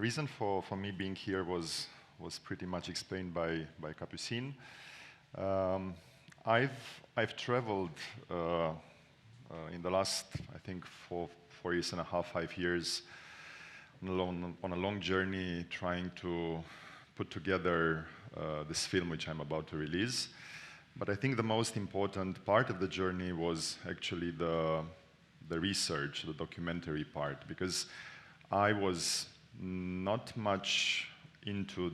reason for me being here was pretty much explained by Capucine. I've traveled in the last, I think, 4 years and a half, 5 years on a long journey trying to put together this film which I'm about to release. But I think the most important part of the journey was actually the research, the documentary part, because I was not much into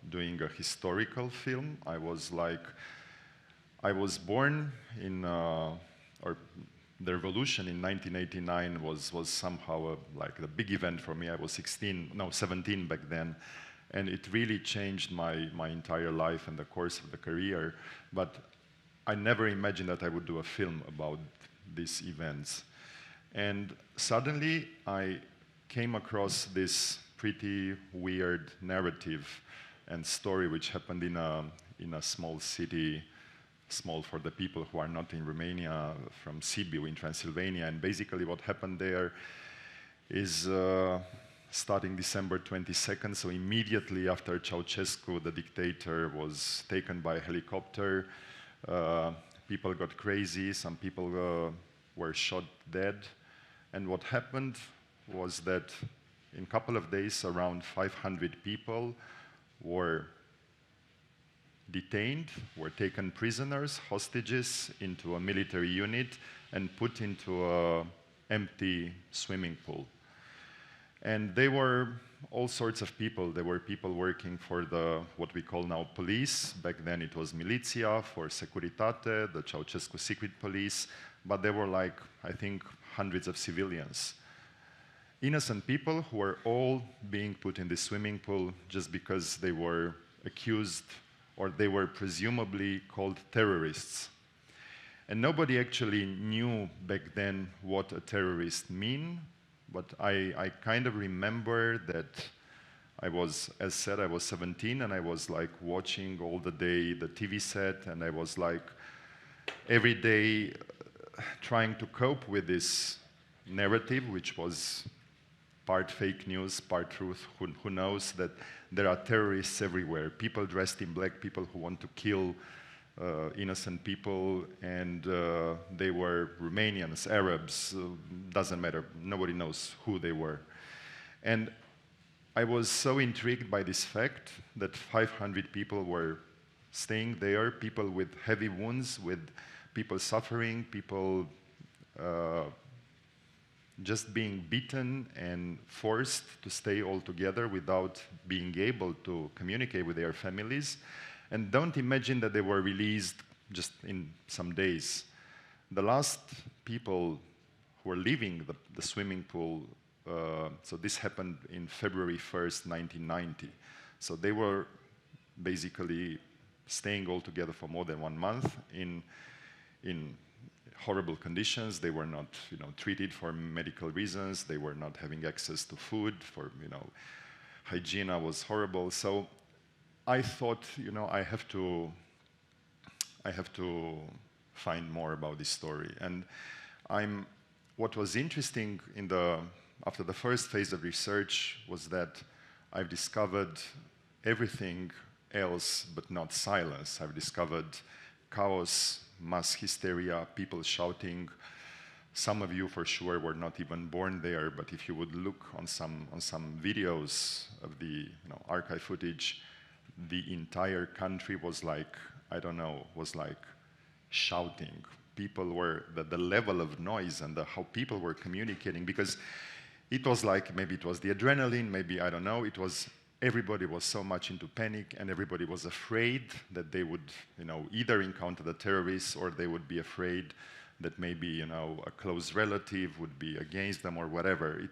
doing a historical film. I was born in, or the revolution in 1989 was somehow like the big event for me. I was 17 back then, and it really changed my entire life and the course of the career. But I never imagined that I would do a film about these events. And suddenly I came across this pretty weird narrative and story which happened in a small city, small for the people who are not in Romania, from Sibiu in Transylvania. And basically what happened there is starting December 22nd, so immediately after Ceausescu, the dictator, was taken by a helicopter, people got crazy, some people were shot dead. And what happened was that in a couple of days, around 500 people were detained, were taken prisoners, hostages, into a military unit and put into an empty swimming pool. And they were all sorts of people. There were people working for what we call now police. Back then it was militia, for Securitate, the Ceausescu secret police. But there were like, I think, hundreds of civilians. Innocent people who were all being put in the swimming pool just because they were accused, or they were presumably called terrorists. And nobody actually knew back then what a terrorist mean, but I kind of remember that I was, as said, I was 17, and I was like watching all the day the TV set, and I was like every day trying to cope with this narrative, which was part fake news, part truth. Who knows that there are terrorists everywhere, people dressed in black, people who want to kill innocent people, and they were Romanians, Arabs, doesn't matter, nobody knows who they were. And I was so intrigued by this fact that 500 people were staying there, people with heavy wounds, with people suffering, people just being beaten and forced to stay all together without being able to communicate with their families. And don't imagine that they were released just in some days. The last people who were leaving the swimming pool, so this happened in February 1st, 1990. So they were basically staying all together for more than 1 month in horrible conditions. They were not, treated for medical reasons. They were not having access to food. For, hygiene was horrible. So I thought, I have to find more about this story. And what was interesting after the first phase of research was that I've discovered everything else but not silence. I've discovered chaos, mass hysteria, people shouting. Some of you for sure were not even born there, but if you would look on some videos of the archive footage, the entire country was like, I don't know, was like shouting. People were, the level of noise and how people were communicating, because it was like, maybe it was the adrenaline, maybe, I don't know, it was, everybody was so much into panic, and everybody was afraid that they would, either encounter the terrorists, or they would be afraid that maybe, a close relative would be against them or whatever.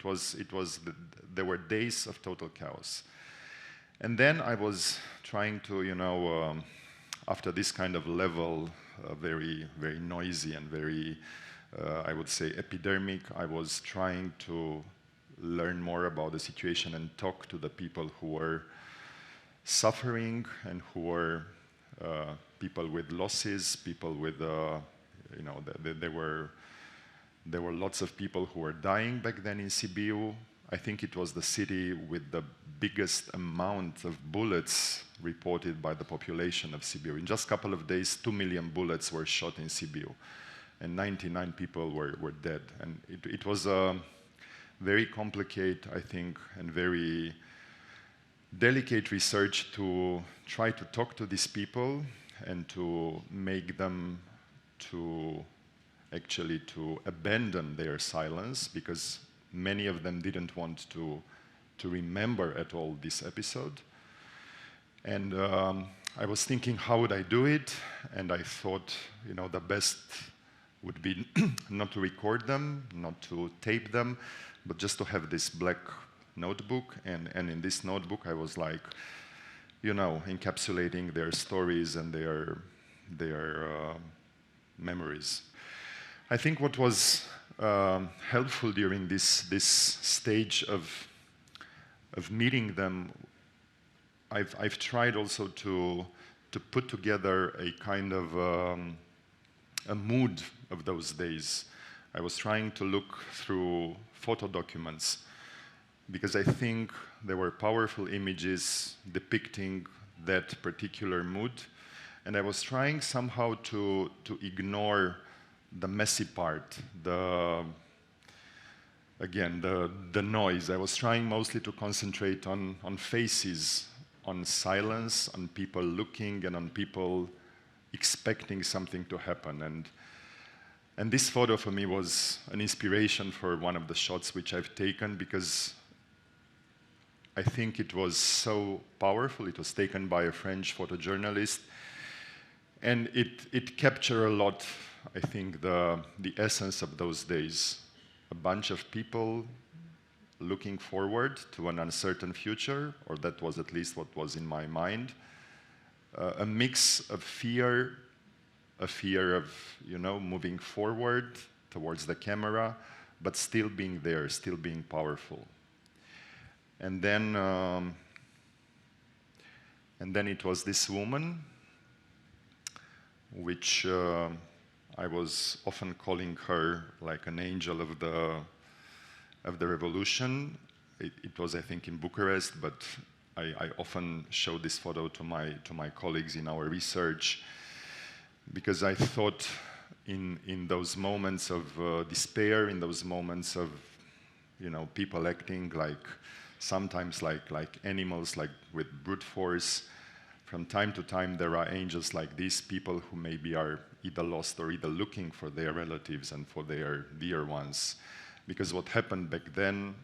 There were days of total chaos. And then I was trying to, after this kind of level, very, very noisy and very, I would say, epidemic, I was trying to learn more about the situation and talk to the people who were suffering and who were people with losses, people with, there were lots of people who were dying back then in Sibiu. I think it was the city with the biggest amount of bullets reported by the population of Sibiu. In just a couple of days, 2 million bullets were shot in Sibiu, and 99 people were dead. And it was very complicated, I think, and very delicate research to try to talk to these people and to make them to abandon their silence, because many of them didn't want to remember at all this episode. And I was thinking, how would I do it? And I thought, the best would be not to record them, not to tape them, but just to have this black notebook. And in this notebook, I was like, encapsulating their stories and their memories. I think what was helpful during this stage of meeting them, I've tried also to put together a kind of a mood of those days. I was trying to look through photo documents, because I think there were powerful images depicting that particular mood, and I was trying somehow to ignore the messy part, the noise. I was trying mostly to concentrate on faces, on silence, on people looking, and on people expecting something to happen. And this photo for me was an inspiration for one of the shots which I've taken, because I think it was so powerful. It was taken by a French photojournalist, and it captured a lot, I think, the essence of those days. A bunch of people looking forward to an uncertain future, or that was at least what was in my mind. A mix of fear, a fear of, moving forward towards the camera, but still being there, still being powerful. And then it was this woman, which I was often calling her like an angel of the revolution. It was, I think, in Bucharest, but I often show this photo to my colleagues in our research, because I thought in those moments of despair, in those moments of people acting like sometimes like animals, like with brute force. From time to time, there are angels like these, people who maybe are either lost or either looking for their relatives and for their dear ones. Because what happened back then,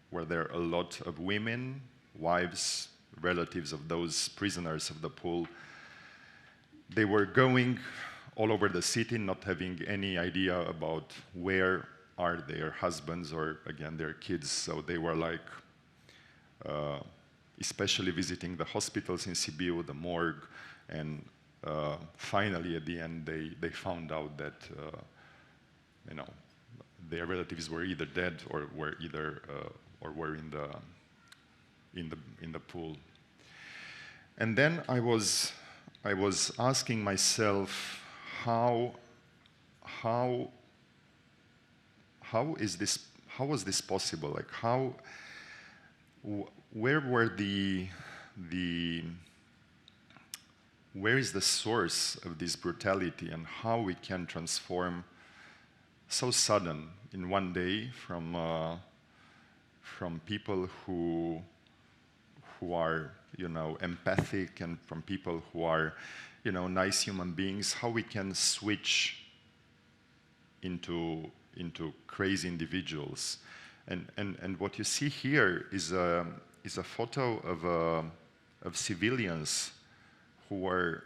were there a lot of women, wives, relatives of those prisoners of the pool. They were going all over the city, not having any idea about where are their husbands or, again, their kids. So they were like, especially visiting the hospitals in Sibiu, the morgue, and finally at the end they found out that their relatives were either dead or were in the pool. And then I was asking myself, how was this possible? Like where is the source of this brutality, and how we can transform so sudden in one day from people who are empathic, and from people who are nice human beings, how we can switch into crazy individuals. And what you see here is a photo of civilians who were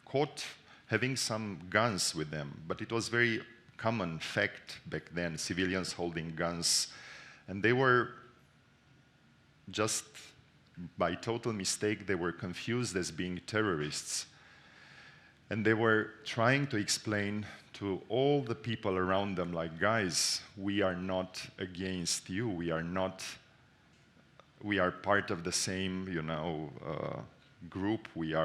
caught having some guns with them. But it was very common fact back then, civilians holding guns. And they were just, by total mistake, they were confused as being terrorists. And they were trying to explain to all the people around them, like, guys, we are not against you. We are part of the same, group. We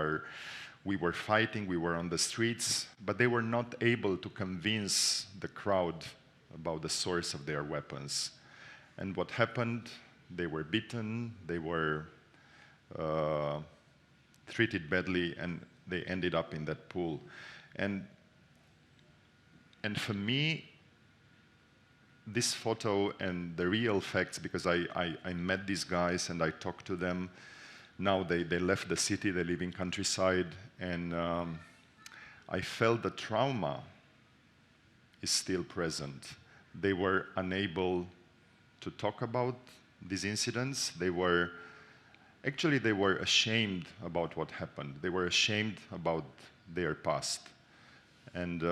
were fighting, we were on the streets, but they were not able to convince the crowd about the source of their weapons. And what happened, they were beaten, they were treated badly, and they ended up in that pool. And for me, this photo and the real facts, because I met these guys and I talked to them. Now they left the city, they live in countryside, and I felt the trauma is still present. They were unable to talk about these incidents. They were ashamed about what happened. They were ashamed about their past. And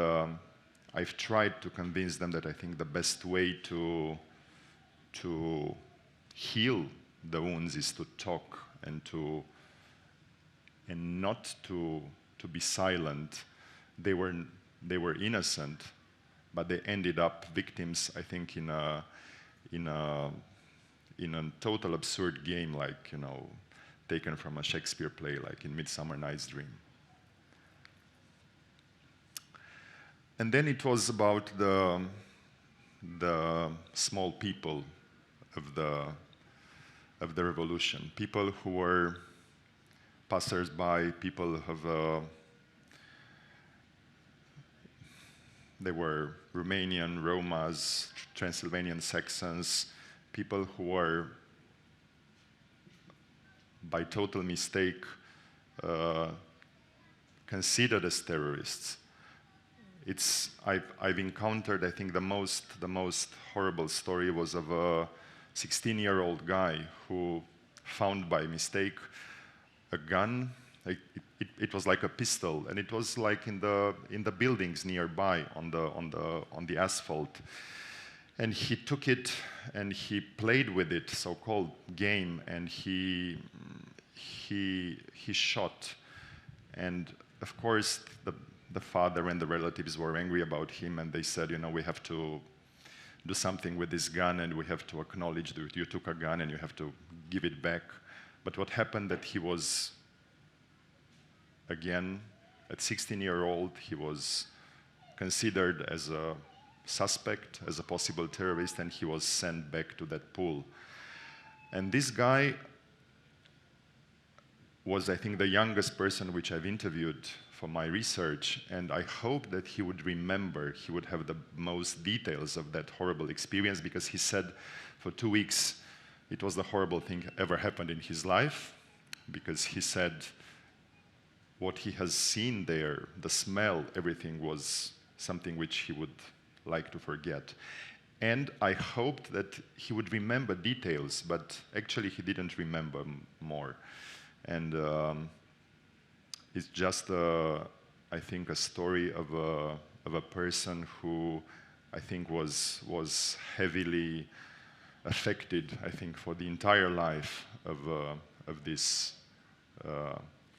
I've tried to convince them that I think the best way to heal the wounds is to talk and not to be silent. They were innocent, but they ended up victims, I think, in a total absurd game, like, you know, taken from a Shakespeare play, like in Midsummer Night's Dream. And then it was about the small people of the revolution, people who were passers-by, people they were Romanian Romas, Transylvanian Saxons, people who were, by total mistake, considered as terrorists. I've encountered, I think, the most horrible story was of a 16-year-old guy who found by mistake a gun. It was like a pistol, and it was like in the buildings nearby on the asphalt. And he took it and he played with it, so-called game, and he shot. And of course, the father and the relatives were angry about him, and they said, you know, we have to do something with this gun, and we have to acknowledge that you took a gun and you have to give it back. But what happened that he was, again, at 16-year-old, he was considered as a suspect, as a possible terrorist, and he was sent back to that pool. And this guy was, I think, the youngest person which I've interviewed for my research, and I hope that he would remember, he would have the most details of that horrible experience, because he said for 2 weeks it was the horrible thing ever happened in his life, because he said what he has seen there, the smell, everything was something which he would like to forget. And I hoped that he would remember details, but actually he didn't remember more. And it's just, I think, a story of a person who I think was heavily affected, I think, for the entire life of this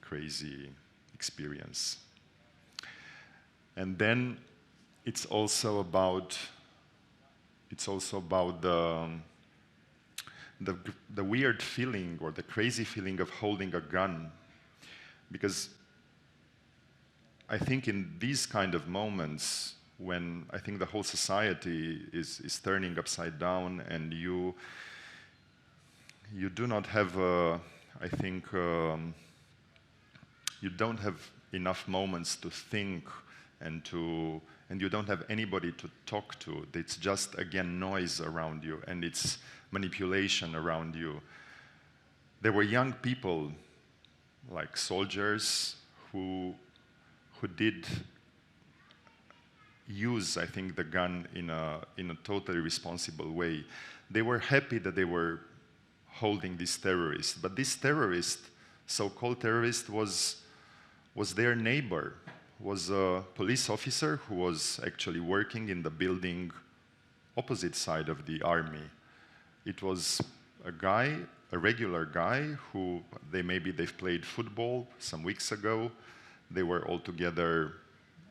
crazy experience. And then it's also about the weird feeling or the crazy feeling of holding a gun, because I think in these kind of moments when I think the whole society is turning upside down, and you do not have, I think, you don't have enough moments to think, and you don't have anybody to talk to. It's just, again, noise around you, and it's manipulation around you. There were young people, like soldiers, who did use, I think, the gun in a totally responsible way. They were happy that they were holding this terrorist, but this terrorist, so-called terrorist, was their neighbor, was a police officer who was actually working in the building opposite side of the army. It was a guy, a regular guy, who they've played football some weeks ago. They were all together,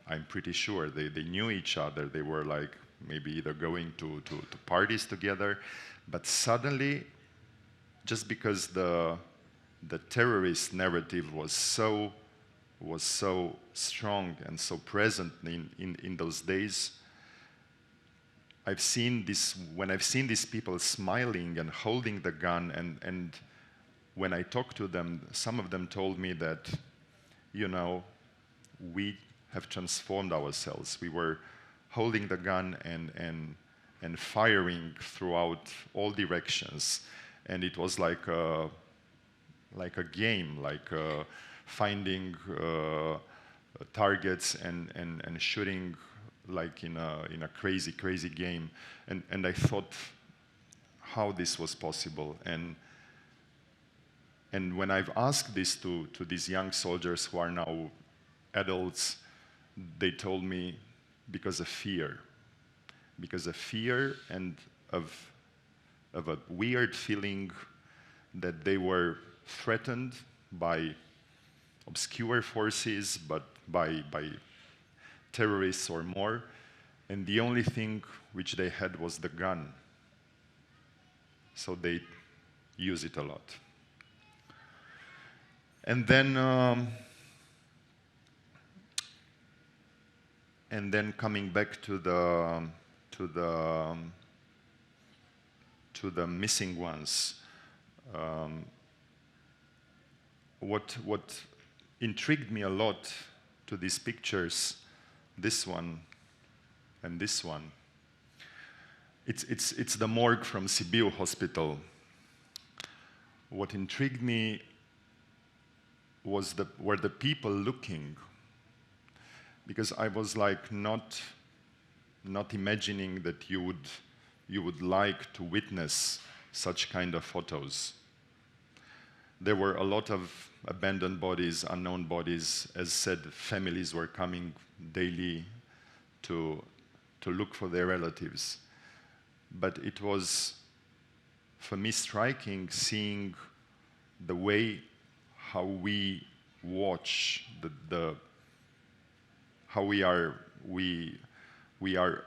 I'm pretty sure, they knew each other. They were like maybe either going to parties together, but suddenly, just because the terrorist narrative was so strong and so present in those days, I've seen this, when I've seen these people smiling and holding the gun, and when I talked to them, some of them told me that, you know, we have transformed ourselves. We were holding the gun and firing throughout all directions. And it was like a game, like finding targets and shooting like in a crazy game. And I thought how this was possible. And when I've asked this to these young soldiers who are now adults, they told me because of fear. Because of fear and of a weird feeling that they were threatened by obscure forces, but by terrorists or more, and the only thing which they had was the gun. So they use it a lot. And then coming back to the missing ones, what intrigued me a lot to these pictures, this one and this one, it's the morgue from Sibiu Hospital. What intrigued me was were the people looking, because I was like not imagining that you would like to witness such kind of photos. There were a lot of abandoned bodies, unknown bodies. As said, families were coming daily to look for their relatives. But it was, for me, striking seeing the way how we watch how we are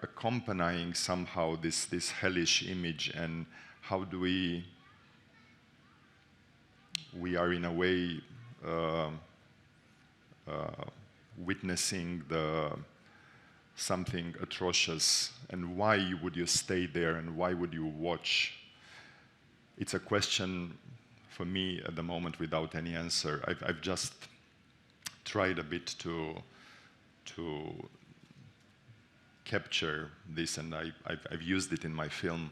accompanying somehow this hellish image, and how do we are in a way witnessing something atrocious, and why would you stay there and why would you watch? It's a question for me at the moment without any answer. I've just tried a bit to capture this, and I've used it in my film,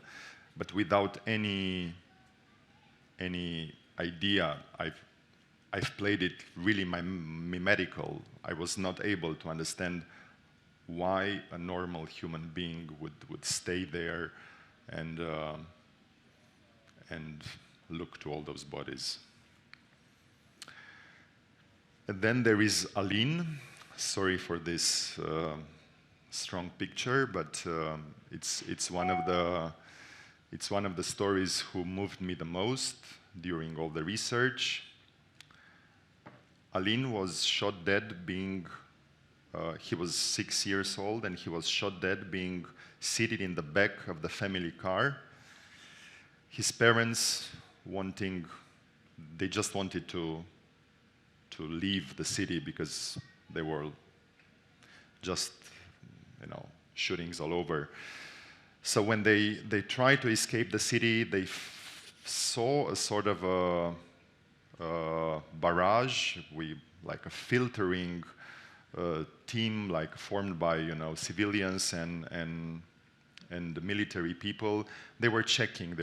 but without any idea. I've played it really mimetical. I was not able to understand why a normal human being would stay there and look to all those bodies. And then there is Aline. Sorry for this strong picture, but it's one of the stories who moved me the most during all the research. Aline was shot dead he was 6 years old, and he was shot dead being seated in the back of the family car. His parents they just wanted to leave the city because there were just, shootings all over. So when they tried to escape the city, they saw a sort of a barrage, like a filtering team, like formed by civilians and military people. They were checking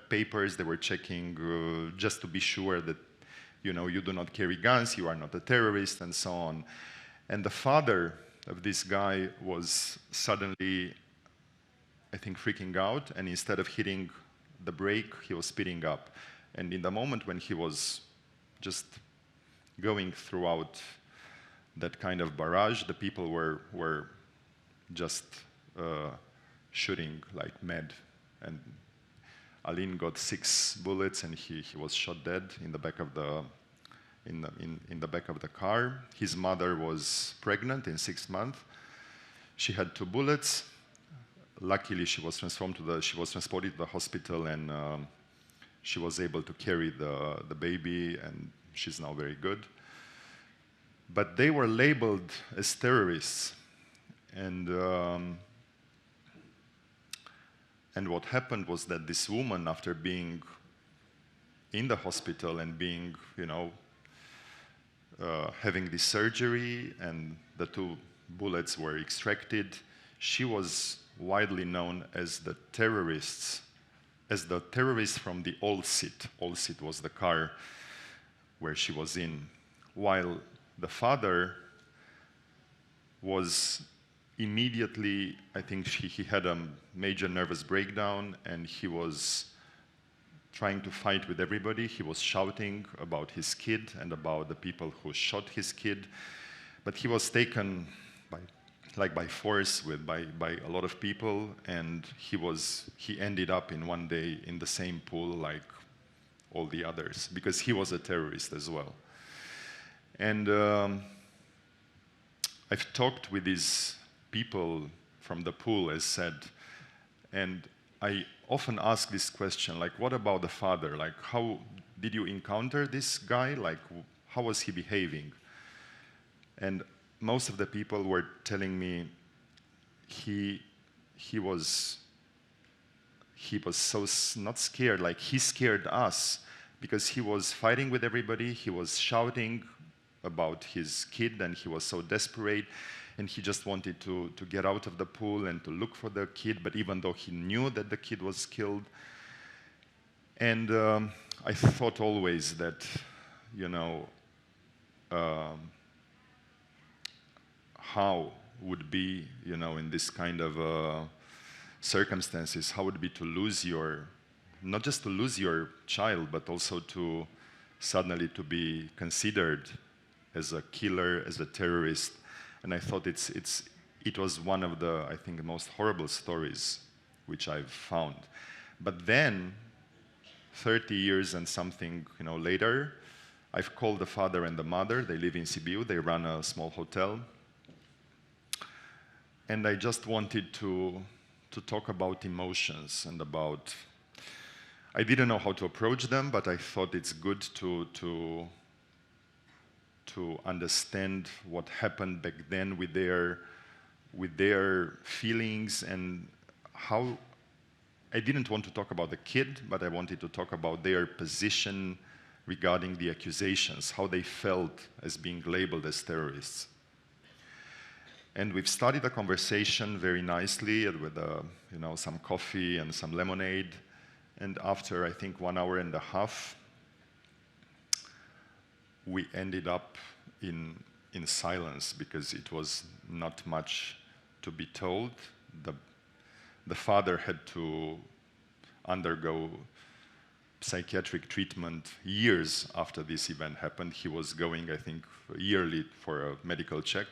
papers. They were checking just to be sure that you do not carry guns, you are not a terrorist, and so on. And the father of this guy was suddenly, I think, freaking out, and instead of hitting the brake, he was speeding up. And in the moment when he was just going throughout that kind of barrage, the people were just shooting like mad. And Aline got 6 bullets, and he was shot dead in the back of the car. His mother was pregnant in 6 months. She had 2 bullets. Luckily, she was transported to the hospital, and she was able to carry the baby, and she's now very good. But they were labeled as terrorists, and And what happened was that this woman, after being in the hospital and being, having this surgery and the 2 bullets were extracted, she was widely known as the terrorist from the Olsit. Olsit was the car where she was in, while the father was immediately, I think he had a major nervous breakdown, and he was trying to fight with everybody. He was shouting about his kid and about the people who shot his kid, but he was taken by force by a lot of people, and he ended up in one day in the same pool like all the others, because he was a terrorist as well. And I've talked with these people from the pool, as said, and I often ask this question, like, what about the father? Like, how did you encounter this guy? Like, how was he behaving? And most of the people were telling me he was so not scared, like he scared us, because he was fighting with everybody, he was shouting about his kid, and he was so desperate, and he just wanted to get out of the pool and to look for the kid, but even though he knew that the kid was killed. And I thought always that, how would be, in this kind of circumstances, how would it be to lose not just to lose your child, but also to suddenly to be considered as a killer, as a terrorist. And I thought it was one of the, I think, most horrible stories which I've found. But then, 30 years and something later, I've called the father and the mother. They live in Sibiu. They run a small hotel. And I just wanted to talk about emotions and about, I didn't know how to approach them, but I thought it's good to understand what happened back then with their feelings, and how I didn't want to talk about the kid, but I wanted to talk about their position regarding the accusations, how they felt as being labeled as terrorists. And we've started a conversation very nicely with some coffee and some lemonade. And after, I think, 1.5 hours, we ended up in silence, because it was not much to be told. The father had to undergo psychiatric treatment years after this event happened. He was going, I think, yearly for a medical check.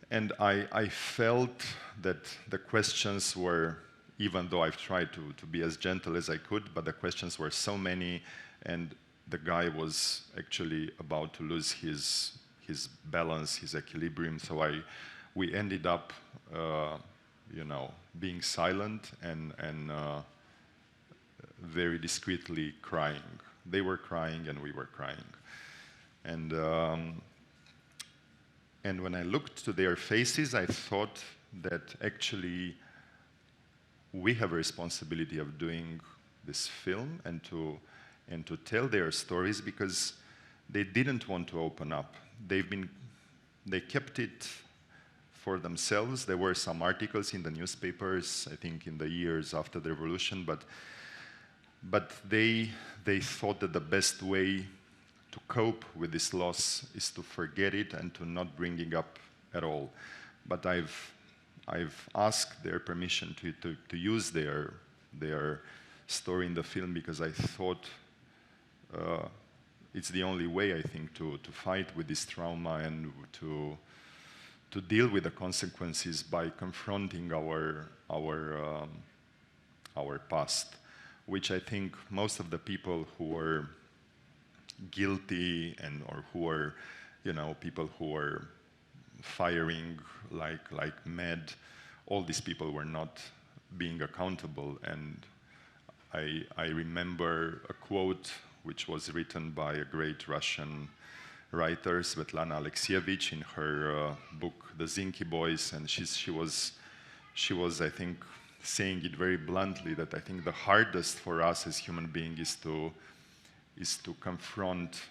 And I felt that the questions were, even though I've tried to be as gentle as I could, but the questions were so many, and the guy was actually about to lose his balance, his equilibrium. So we ended up, being silent and very discreetly crying. They were crying and we were crying. And when I looked to their faces, I thought that actually we have a responsibility of doing this film and to tell their stories, because they didn't want to open up. They kept it for themselves. There were some articles in the newspapers, I think, in the years after the revolution, but they thought that the best way to cope with this loss is to forget it and to not bring it up at all. But I've asked their permission to use their story in the film, because I thought it's the only way, I think, to fight with this trauma and to deal with the consequences by confronting our past, which I think most of the people who were guilty or who were, people who were firing like mad, all these people were not being accountable. And I remember a quote which was written by a great Russian writer, Svetlana Alexievich, in her book The Zinky Boys, and she was, I think, saying it very bluntly, that I think the hardest for us as human beings is to confront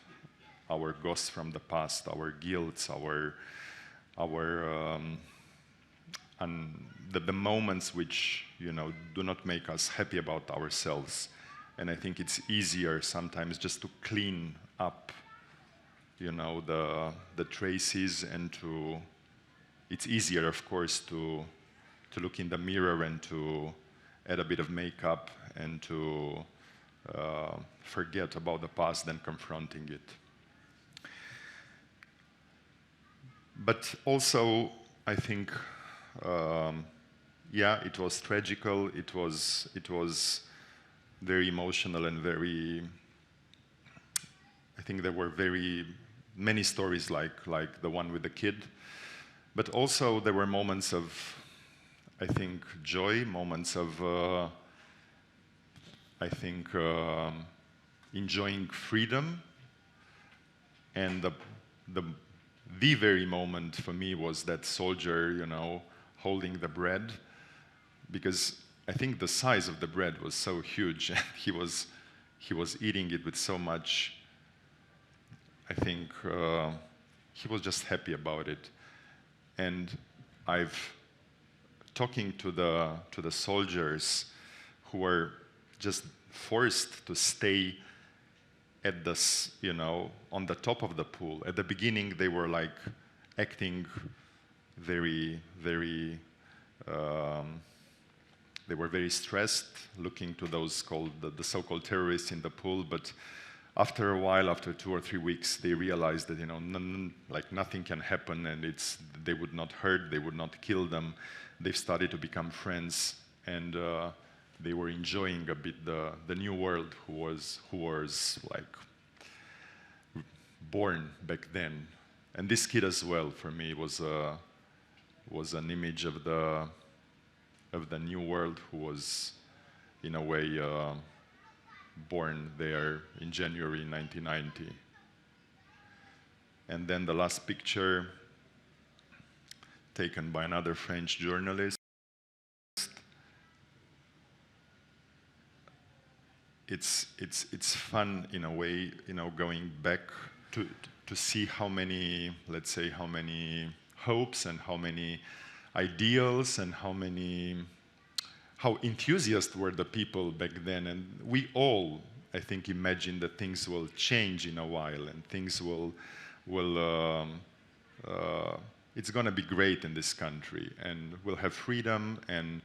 our ghosts from the past, our guilts, the moments which, you know, do not make us happy about ourselves. And I think it's easier sometimes just to clean up, you know, the traces, and it's easier, of course, to look in the mirror and to add a bit of makeup and to forget about the past than confronting it. But also, I think, yeah, it was tragical. It was very emotional and very. I think there were very many stories like the one with the kid, but also there were moments of, I think, joy, moments of, I think, enjoying freedom, and the very moment for me was that soldier, you know, holding the bread, because I think the size of the bread was so huge, and he was eating it with so much. I think he was just happy about it, and talking to the soldiers who were just forced to stay at this, you know, on the top of the pool. At the beginning, they were like acting very, very. They were very stressed, looking to those called the so-called terrorists in the pool. But after a while, after 2 or 3 weeks, they realized that, you know, like nothing can happen, and they would not hurt, they would not kill them. They've started to become friends, and they were enjoying a bit the new world who was like born back then. And this kid as well, for me, was an image of the new world, who was, in a way, born there in January 1990. And then the last picture, taken by another French journalist. It's fun in a way, you know, going back to see how many, let's say, how many hopes and how many ideals and how enthusiastic were the people back then. And we all, I think, imagine that things will change in a while, and things will it's going to be great in this country, and we'll have freedom, and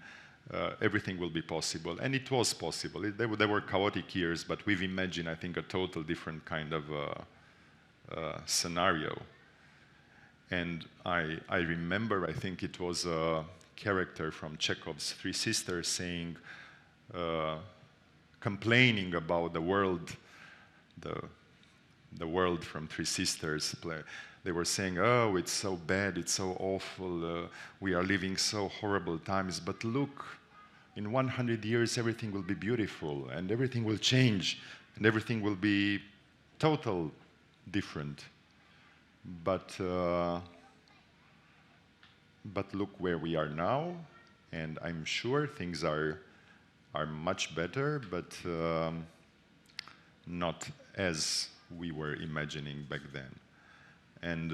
everything will be possible. And it was possible. There were chaotic years, but we've imagined, I think, a total different kind of scenario. And I remember, I think it was a character from Chekhov's Three Sisters saying, complaining about the world, the world from Three Sisters. They were saying, oh, it's so bad, it's so awful, we are living so horrible times, but look, in 100 years everything will be beautiful, and everything will change, and everything will be total different. But look where we are now, and I'm sure things are much better, but not as we were imagining back then. And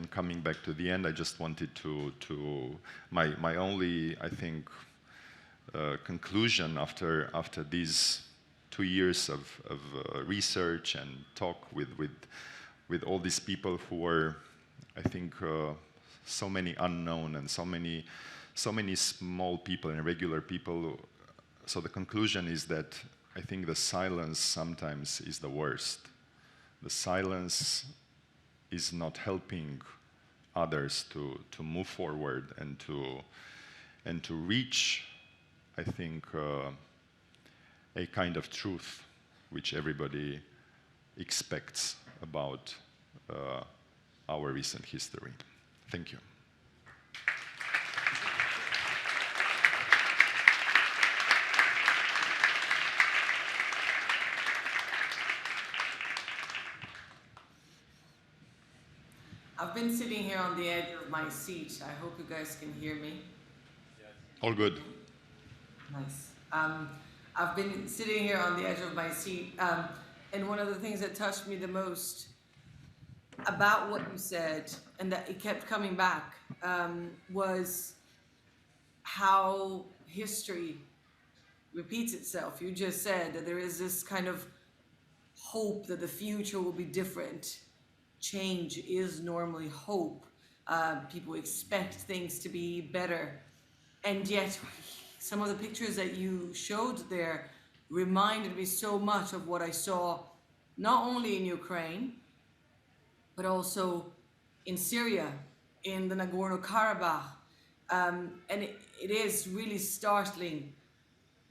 coming back to the end, I just wanted to my only, I think, conclusion after these 2 years of research and talk with all these people who were, I think, so many unknown and so many small people and regular people. So the conclusion is that I think the silence sometimes is the worst. The silence is not helping others to move forward and to reach, I think, a kind of truth which everybody expects about our recent history. Thank you. I've been sitting here on the edge of my seat. I hope you guys can hear me. All good. Nice. I've been sitting here on the edge of my seat, and one of the things that touched me the most about what you said, and that it kept coming back, was how history repeats itself. You just said that there is this kind of hope that the future will be different. Change is normally hope. People expect things to be better. And yet, some of the pictures that you showed there reminded me so much of what I saw, not only in Ukraine, but also in Syria, in the Nagorno-Karabakh. And it is really startling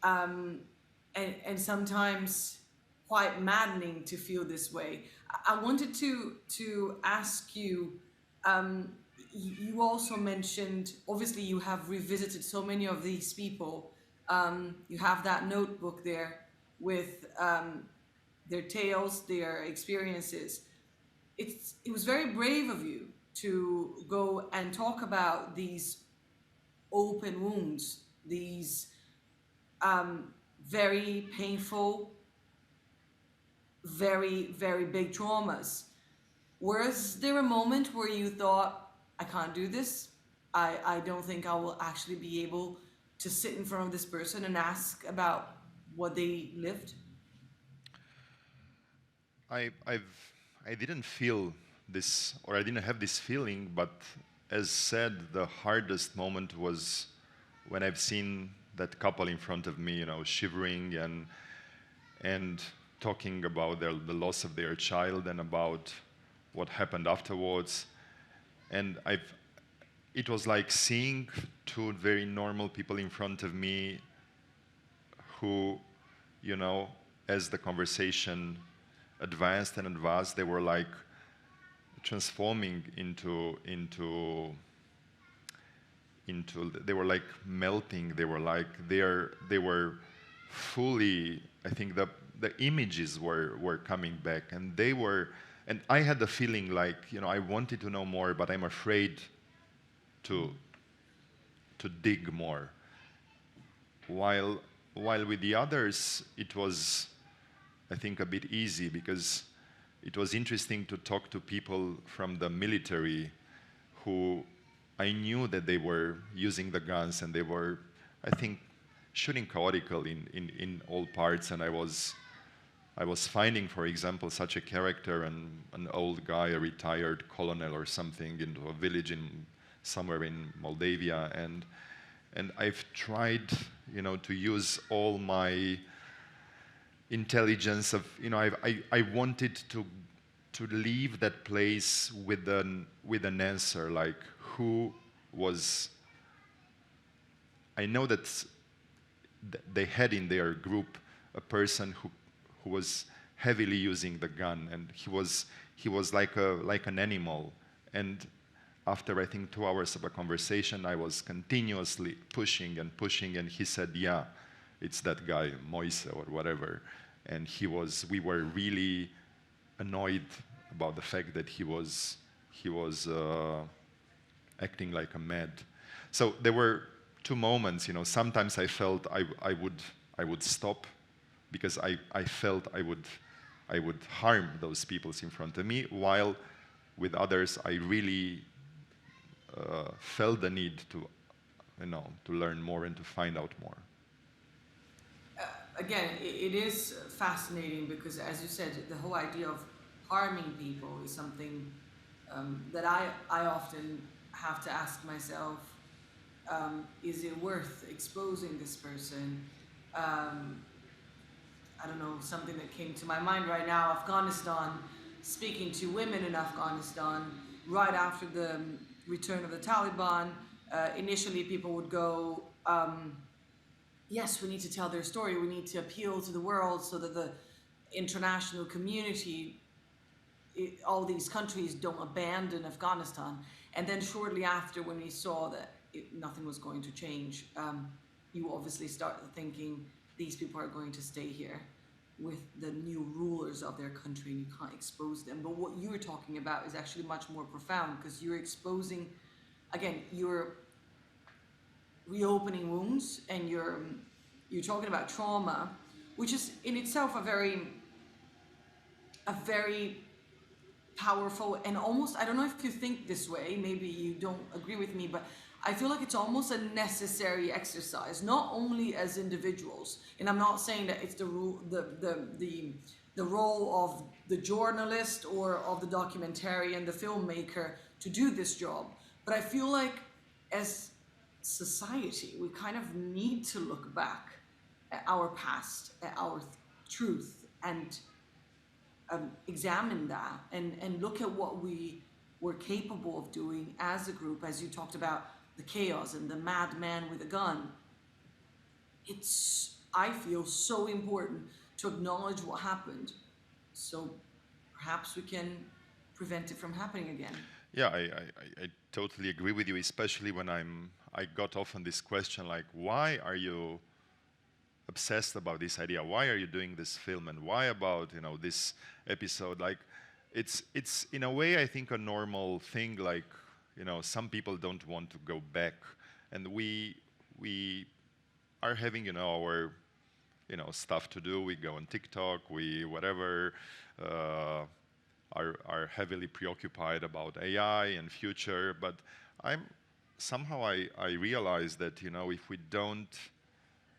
and sometimes quite maddening to feel this way. I wanted to ask you, you also mentioned, obviously you have revisited so many of these people. You have that notebook there with their tales, their experiences. It was very brave of you to go and talk about these open wounds, these very painful, very, very big traumas. Was there a moment where you thought, I can't do this? I don't think I will actually be able to sit in front of this person and ask about what they lived? I didn't feel this, or I didn't have this feeling, but as said, the hardest moment was when I've seen that couple in front of me, shivering and talking about the loss of their child and about what happened afterwards. And it was like seeing two very normal people in front of me who, as the conversation advanced and advanced, they were like transforming into they were like melting. They were fully, I think the images were coming back, and I had the feeling like, I wanted to know more, but I'm afraid to dig more. While with the others, it was, I think, a bit easy, because it was interesting to talk to people from the military who I knew that they were using the guns, and they were, I think, shooting chaotically in all parts. And I was finding, for example, such a character, an old guy, a retired colonel or something, into a village somewhere in Moldavia, and I've tried, to use all my intelligence of, I wanted to leave that place with an answer, like who was. I know that they had in their group a person who was heavily using the gun, and he was like an animal. And after, I think, 2 hours of a conversation, I was continuously pushing, and he said, yeah, it's that guy, Moise or whatever. And we were really annoyed about the fact that he was acting like a mad. So there were 2 moments, sometimes I felt I would stop, because I felt I would harm those people in front of me, while with others I really felt the need to learn more and to find out more. Again, it is fascinating, because, as you said, the whole idea of harming people is something that I often have to ask myself, is it worth exposing this person? I don't know, something that came to my mind right now, Afghanistan, speaking to women in Afghanistan, right after the return of the Taliban, initially people would go, yes, we need to tell their story, we need to appeal to the world so that the international community, all these countries don't abandon Afghanistan. And then shortly after, when we saw that nothing was going to change, you obviously start thinking, these people are going to stay here with the new rulers of their country, and you can't expose them. But what you're talking about is actually much more profound, because you're exposing, again, you're reopening wounds, and you're talking about trauma, which is in itself a very powerful, and almost, I don't know if you think this way, maybe you don't agree with me, but I feel like it's almost a necessary exercise, not only as individuals, and I'm not saying that it's the role of the journalist or of the documentarian, the filmmaker, to do this job, but I feel like as society, we kind of need to look back at our past, at our truth, and examine that, and look at what we were capable of doing as a group. As you talked about the chaos and the madman with a gun, it's, I feel, so important to acknowledge what happened, so perhaps we can prevent it from happening again. Yeah, I totally agree with you, especially when I got often this question like, why are you obsessed about this idea? Why are you doing this film? And why about, this episode? Like, it's in a way, I think, a normal thing. Like, some people don't want to go back, and we are having, our, stuff to do. We go on TikTok, we whatever, are heavily preoccupied about AI and future. But somehow I realize that,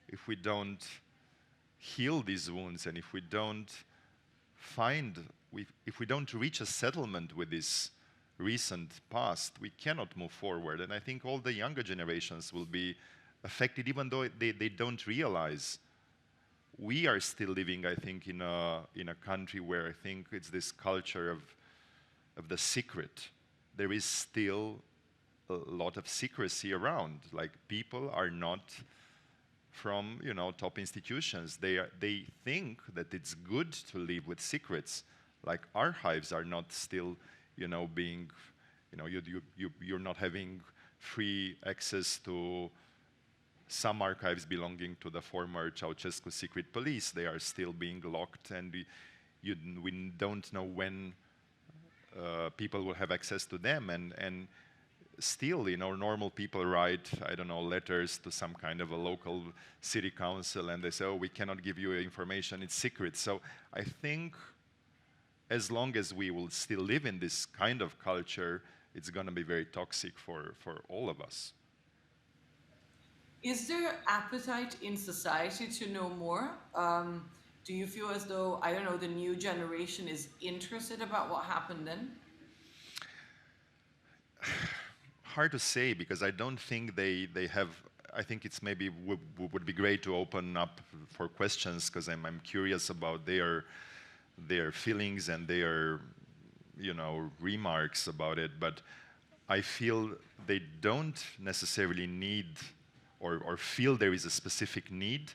if we don't heal these wounds, and if we don't reach a settlement with this recent past, we cannot move forward. And I think all the younger generations will be affected, even though they don't realize. We are still living, I think, in a country where I think it's this culture of the secret. There is still a lot of secrecy around. Like, people are not from, top institutions. They think that it's good to live with secrets. Like, archives are not still, being, you're not having free access to some archives belonging to the former Ceausescu secret police. They are still being locked, and we don't know when people will have access to them. And still, normal people write, I don't know, letters to some kind of a local city council, and they say, oh, we cannot give you information, it's secret. So I think as long as we will still live in this kind of culture, it's going to be very toxic for all of us. Is there appetite in society to know more? Do you feel as though, I don't know, the new generation is interested about what happened then? Hard to say, because I don't think they have. I think it's maybe would be great to open up for questions, because I'm curious about their feelings and their remarks about it. But I feel they don't necessarily need or feel there is a specific need.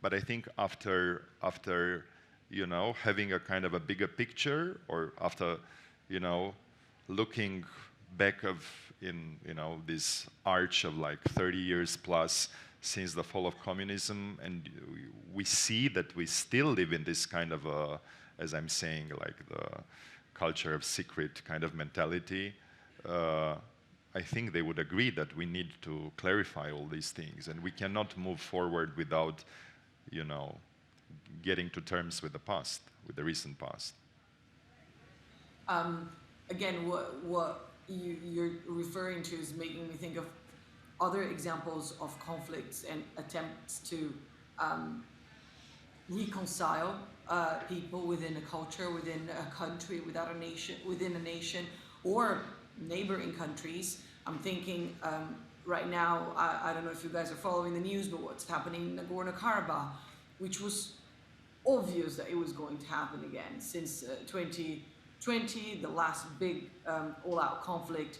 But I think after having a kind of a bigger picture, or after looking back in this arch of like 30 years plus since the fall of communism, and we see that we still live in this kind of as I'm saying, like the culture of secret kind of mentality. I think they would agree that we need to clarify all these things, and we cannot move forward without getting to terms with the past, with the recent past. Again, what you're referring to is making me think of other examples of conflicts and attempts to reconcile people within a culture, within a country, within a nation, or neighboring countries. I'm thinking right now, I don't know if you guys are following the news, but what's happening in Nagorno-Karabakh, which was obvious that it was going to happen again since 2020, the last big all-out conflict.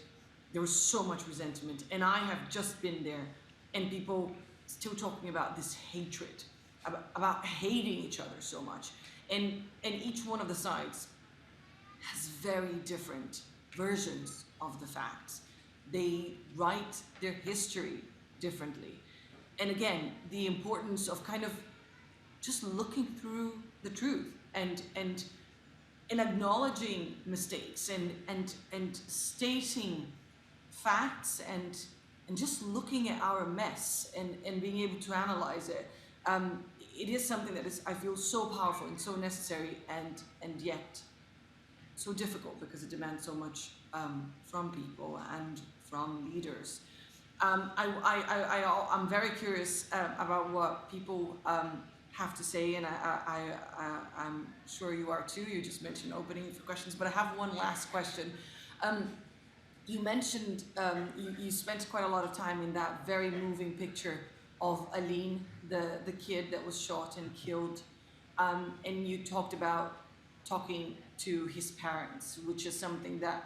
There was so much resentment, and I have just been there, and people still talking about this hatred, about hating each other so much, and each one of the sides has very different versions of the facts. They write their history differently, and again, the importance of kind of just looking through the truth and acknowledging mistakes and stating facts and and just looking at our mess and being able to analyze it. It is something that is, I feel, so powerful and so necessary, and yet so difficult because it demands so much from people and from leaders. I'm very curious about what people have to say, and I'm sure you are too. You just mentioned opening for questions, but I have one last question. You mentioned you spent quite a lot of time in that very moving picture of Aline, the kid that was shot and killed, and you talked about talking to his parents, which is something that,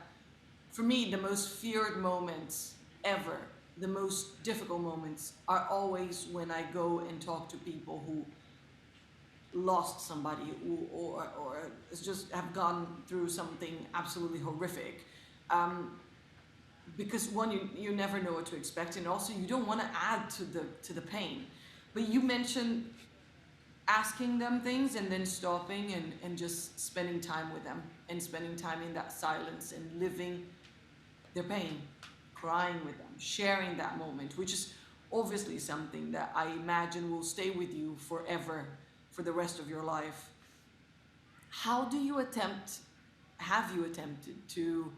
for me, the most feared moments ever, the most difficult moments, are always when I go and talk to people who lost somebody or just have gone through something absolutely horrific. Because one, you never know what to expect, and also you don't want to add to the pain. But you mentioned asking them things and then stopping and just spending time with them and spending time in that silence and living their pain, crying with them, sharing that moment, which is obviously something that I imagine will stay with you forever, for the rest of your life. How do you have you attempted to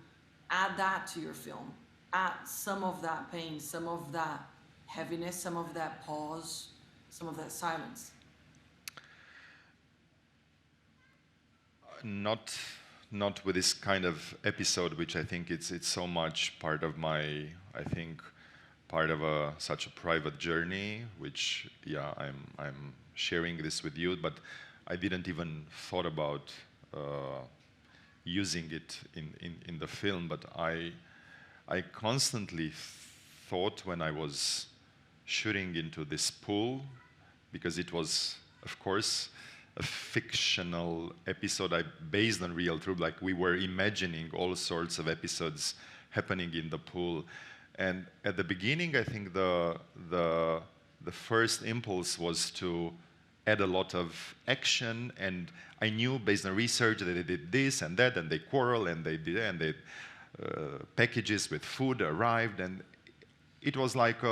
add that to your film? Add some of that pain, some of that heaviness, some of that pause, some of that silence? Not with this kind of episode, which I think it's so much part of my, I think, part of such a private journey, which, yeah, I'm sharing this with you, but I didn't even thought about using it in the film. But I constantly thought, when I was shooting into this pool, because it was, of course, a fictional episode based on real truth, like we were imagining all sorts of episodes happening in the pool. And at the beginning, I think the first impulse was to add a lot of action, and I knew based on research that they did this and that, and they quarrel, and they did, and packages with food arrived, and it was like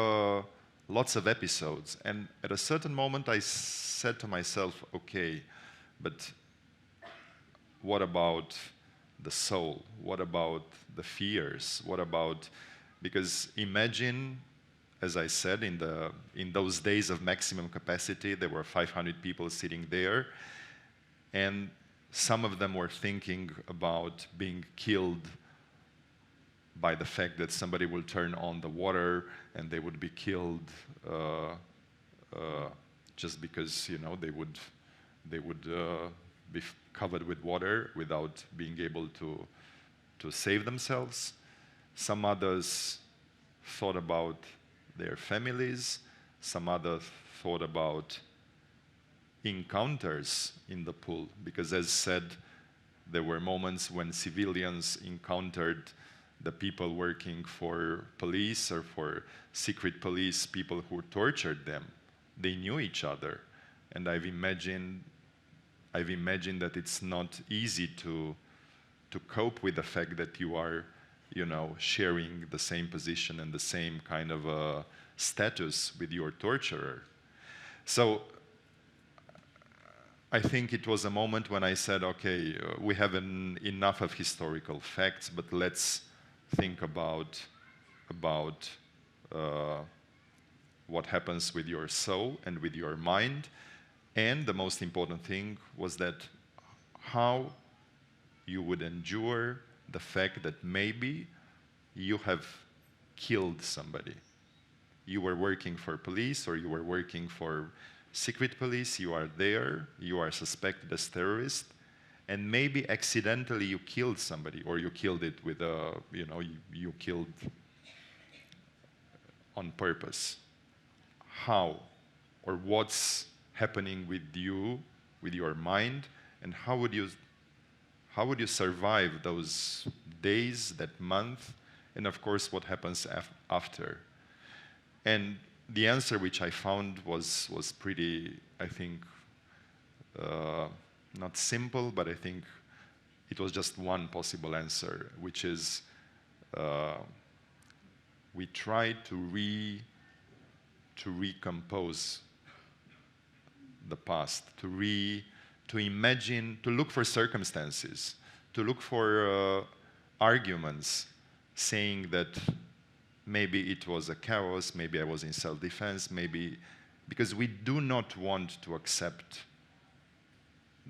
lots of episodes. And at a certain moment, I said to myself, okay, but what about the soul? What about the fears? What about, because imagine, as I said, in those days of maximum capacity, there were 500 people sitting there, and some of them were thinking about being killed by the fact that somebody will turn on the water and they would be killed just because, you know, they would be covered with water without being able to save themselves. Some others thought about their families. Some others thought about encounters in the pool, because, as said, there were moments when civilians encountered the people working for police or for secret police, people who tortured them. They knew each other, and I've imagined that it's not easy to cope with the fact that you are, you know, sharing the same position and the same kind of status with your torturer. So I think it was a moment when I said, okay, we have enough of historical facts, but let's think about what happens with your soul and with your mind. And the most important thing was that how you would endure the fact that maybe you have killed somebody. You were working for police, or you were working for secret police, you are there, you are suspected as terrorist, and maybe accidentally you killed somebody, or you killed it with a, you know, you killed on purpose. How? Or what's happening with you, with your mind, and how would you survive those days, that month, and of course what happens after? And the answer which I found was pretty, I think, not simple, but I think it was just one possible answer, which is we try to recompose the past, to imagine, to look for circumstances, to look for arguments saying that maybe it was a chaos, maybe I was in self-defense, maybe, because we do not want to accept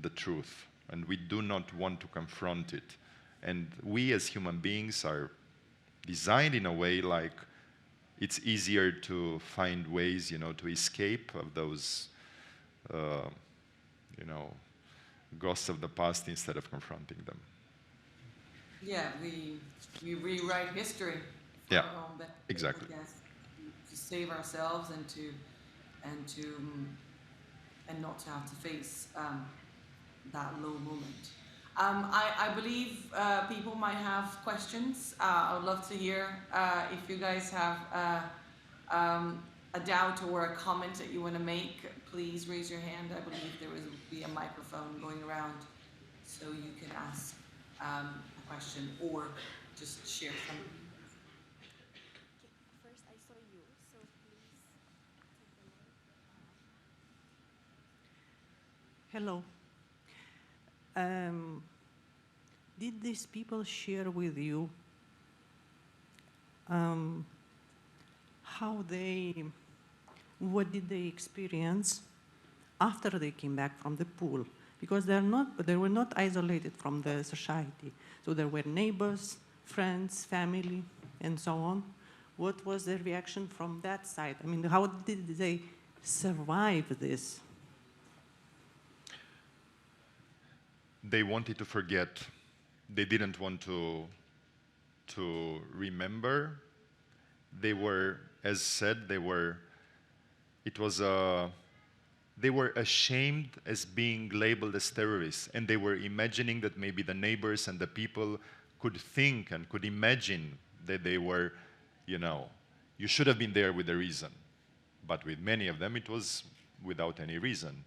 the truth, and we do not want to confront it. And we as human beings are designed in a way like it's easier to find ways, to escape of those, ghosts of the past instead of confronting them. Yeah, we rewrite history. Yeah, exactly. To save ourselves and not to have to face that low moment. I believe people might have questions. I would love to hear if you guys have a doubt or a comment that you want to make. Please raise your hand. I believe there will be a microphone going around, so you can ask a question or just share something. First, I saw you, so please take the mic. Hello. Did these people share with you what did they experience after they came back from the pool? Because they were not isolated from the society. So there were neighbors, friends, family, and so on. What was their reaction from that side? I mean, how did they survive this? They wanted to forget. They didn't want to remember. They were, as said, they were ashamed as being labeled as terrorists, and they were imagining that maybe the neighbors and the people could think and could imagine that they were, you should have been there with a reason. But with many of them, it was without any reason.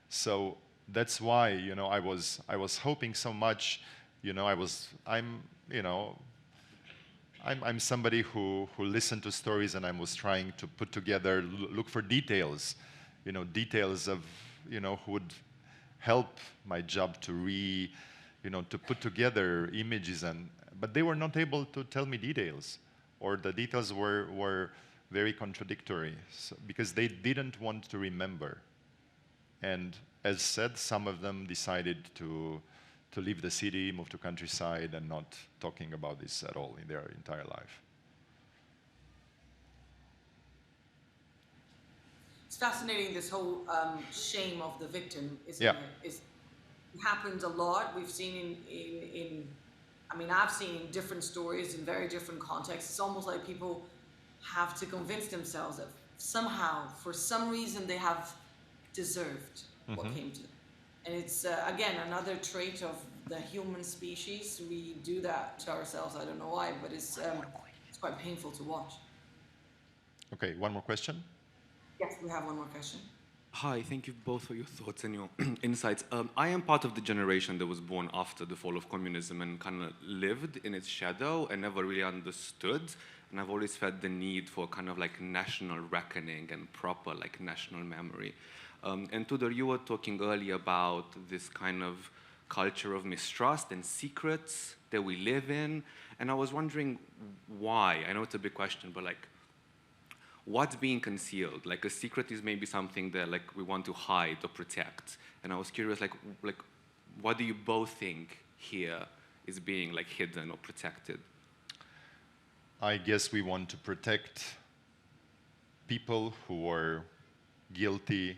So that's why, I was hoping so much, I'm somebody who listened to stories, and I was trying to put together, look for details, details of, who would help my job to to put together images, but they were not able to tell me details, or the details were very contradictory, because they didn't want to remember. And as said, some of them decided to leave the city, move to countryside, and not talking about this at all in their entire life. It's fascinating, this whole shame of the victim, isn't Yeah. it? It happens a lot. We've seen I've seen different stories in very different contexts. It's almost like people have to convince themselves that somehow, for some reason, they have deserved what came to them. And it's, again, another trait of the human species. We do that to ourselves. I don't know why, but it's quite painful to watch. Okay, one more question? Yes, we have one more question. Hi, thank you both for your thoughts and your insights. I am part of the generation that was born after the fall of communism and kind of lived in its shadow and never really understood. And I've always felt the need for kind of like national reckoning and proper like national memory. And Tudor, you were talking earlier about this kind of culture of mistrust and secrets that we live in. And I was wondering why. I know it's a big question, but like, what's being concealed? Like a secret is maybe something that like we want to hide or protect. And I was curious, like what do you both think here is being like hidden or protected? I guess we want to protect people who are guilty,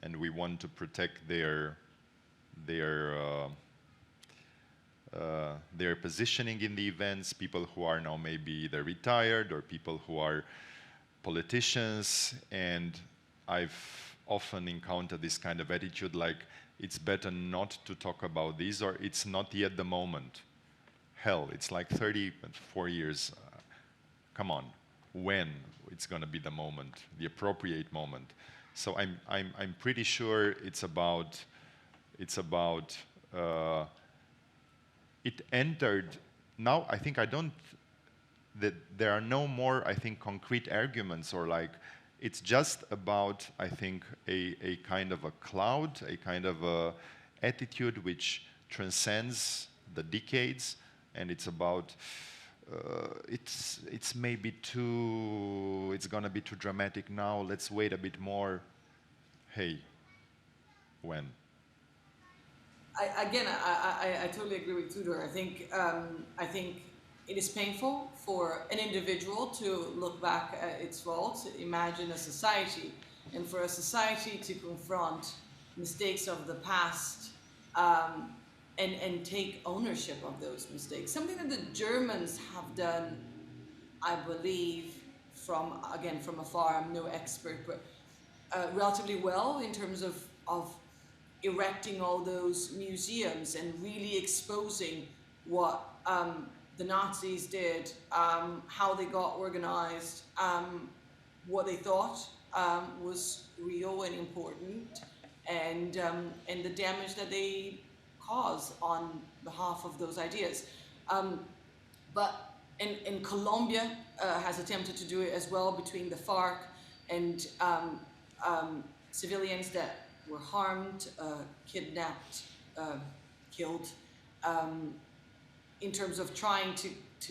and we want to protect their positioning in the events, people who are now maybe either retired or people who are politicians. And I've often encountered this kind of attitude like, it's better not to talk about this, or it's not yet the moment. Hell, it's like 34 years. Come on, when it's going to be the moment, the appropriate moment? So I'm pretty sure it entered. Now I think I don't that there are no more, I think, concrete arguments or like, it's just about, I think, a kind of a cloud, a kind of a attitude which transcends the decades, and it's about, it's maybe too, it's gonna be too dramatic now, let's wait a bit more. Hey, when? I totally agree with Tudor. I think it is painful for an individual to look back at its faults, imagine a society, and for a society to confront mistakes of the past and take ownership of those mistakes. Something that the Germans have done, I believe, from afar, I'm no expert, but relatively well in terms of erecting all those museums and really exposing what the Nazis did, how they got organized, what they thought was real and important, and the damage that they cause on behalf of those ideas. But in Colombia has attempted to do it as well between the FARC and civilians that were harmed, kidnapped, killed, in terms of trying to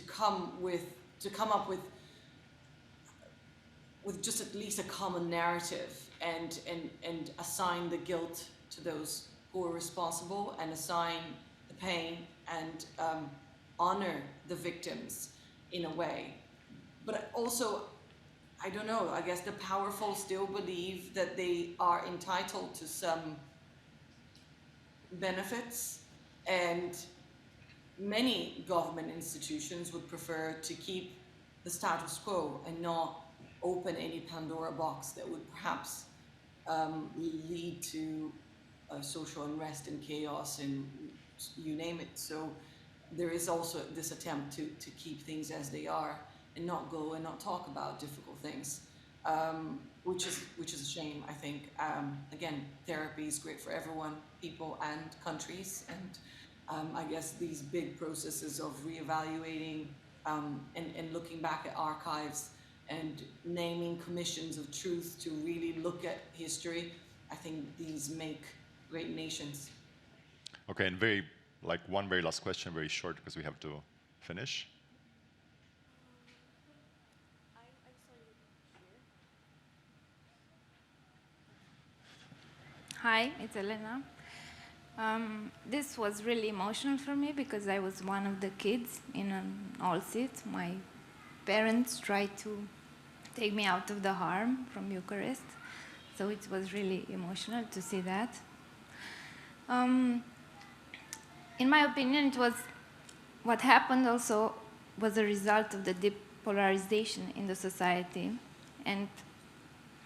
come up with just at least a common narrative and assign the guilt to those who are responsible and assign the pain and honor the victims in a way. But also, I don't know, I guess the powerful still believe that they are entitled to some benefits, and many government institutions would prefer to keep the status quo and not open any Pandora box that would perhaps lead to social unrest and chaos and you name it. So there is also this attempt to keep things as they are and not go and not talk about difficult things, which is a shame, I think. Again, therapy is great for everyone, people and countries, and I guess these big processes of reevaluating and looking back at archives and naming commissions of truth to really look at history, I think these make great nations. Okay, and one very last question, very short, because we have to finish. Hi, it's Elena. This was really emotional for me because I was one of the kids in an all-seat. My parents tried to take me out of the harm from Bucharest, so it was really emotional to see that. In my opinion, it was what happened also was a result of the deep polarization in the society, and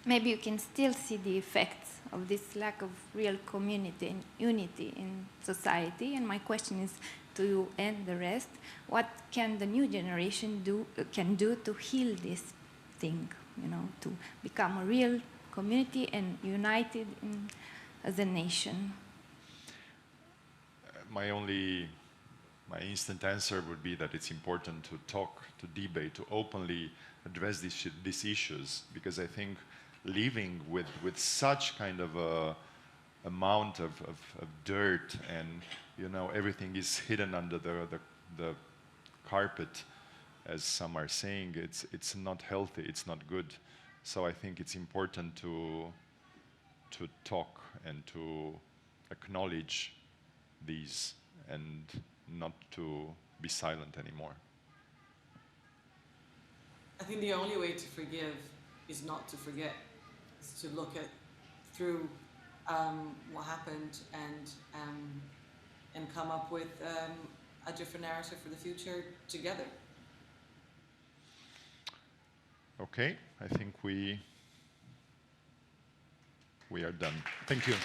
maybe you can still see the effects of this lack of real community and unity in society. And my question is to you and the rest: what can the new generation do to heal this thing? To become a real community and united as a nation. My instant answer would be that it's important to talk, to debate, to openly address these issues, because I think living with such kind of a amount of dirt and everything is hidden under the carpet, as some are saying, it's not healthy, it's not good. So I think it's important to talk and to acknowledge these and not to be silent anymore. I think the only way to forgive is not to forget, is to look through what happened and come up with a different narrative for the future together. Okay, I think we are done. Thank you.